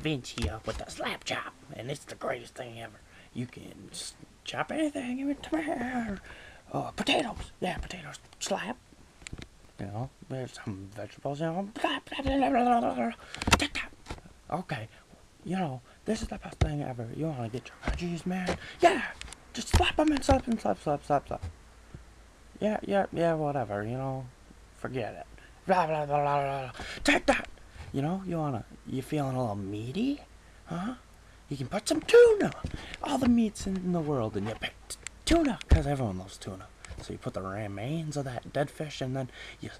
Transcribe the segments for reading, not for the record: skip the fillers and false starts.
Vinci up with a slap chop, and it's the greatest thing ever. You can chop anything, even tomato, potatoes. Yeah, potatoes. Slap. You know, there's some vegetables. You know, okay. You know, this is the best thing ever. You want to get your veggies, man? Yeah, just slap them and slap and slap, slap, slap, slap. Yeah, whatever. You know, forget it. Blah blah blah blah blah. Take that. You know, you feeling a little meaty, huh? You can put some tuna. All the meats in the world, and you pick tuna, cause everyone loves tuna. So you put the remains of that dead fish, and then yes,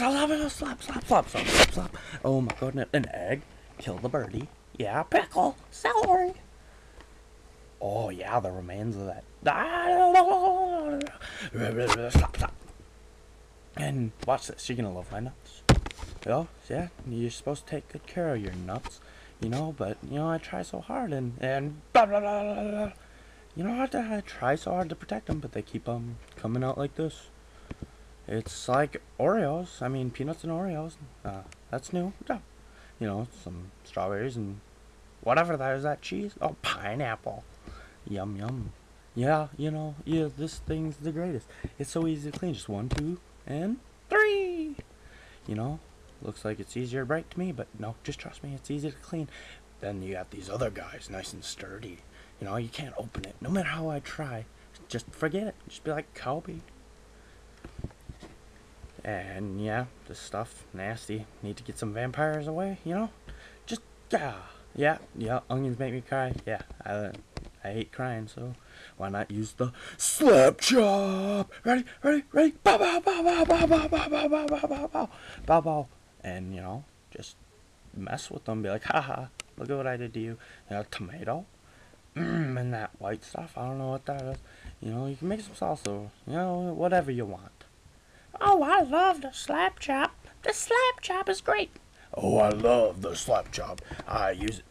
I love it. Slap, slap, slap, slap, slap, slap. Oh my goodness, an egg, kill the birdie. Yeah, pickle, celery. Oh yeah, the remains of that. Slap, slap. And watch this. You're gonna love my nuts. Well, yeah, you're supposed to take good care of your nuts, you know. But you know, I try so hard, and blah blah blah blah blah. You know, I try so hard to protect them, but they keep coming out like this. It's like Oreos. I mean, peanuts and Oreos. That's new. Yeah. You know, some strawberries and whatever that is. That cheese. Oh, pineapple. Yum yum. Yeah, you know, yeah, this thing's the greatest. It's so easy to clean. Just 1, 2, and 3. You know, looks like it's easier to break to me, but no, just trust me, it's easy to clean. Then you got these other guys, nice and sturdy. You know, you can't open it, no matter how I try. Just forget it. Just be like Kobe. And yeah, this stuff, nasty. Need to get some vampires away, you know? Just, yeah, onions make me cry. Yeah, I hate crying, so why not use the slap chop? Ready? Bow, bow, bow, bow, bow, bow, bow, bow, bow, bow, bow, bow, bow, bow. And, you know, just mess with them. Be like, haha, look at what I did to you. You know, tomato. And that white stuff, I don't know what that is. You know, you can make some salsa. You know, whatever you want. Oh, I love the slap chop. The slap chop is great. Oh, I love the slap chop. I use it.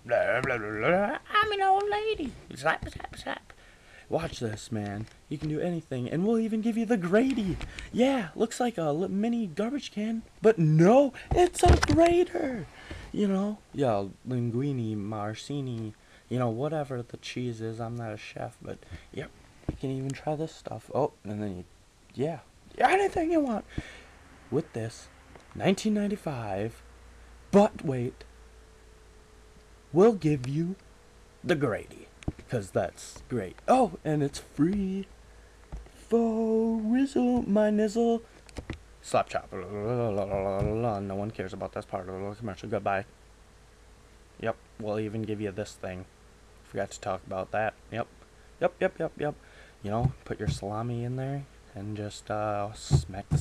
Blah, blah, blah, blah. I'm an old lady. Slap, slap, slap. Watch this, man. You can do anything, and we'll even give you the Grady. Yeah, looks like a mini garbage can, but no, it's a grater. You know, yeah, linguine, marcini, you know, whatever the cheese is. I'm not a chef, but yep, you can even try this stuff. Oh, and then yeah, anything you want with this 1995. But wait. We'll give you the Grady, because that's great. Oh, and it's free for Rizzle, my nizzle. Slap chop. No one cares about this part of the commercial. Goodbye. Yep, we'll even give you this thing. Forgot to talk about that. Yep. You know, put your salami in there and just smack the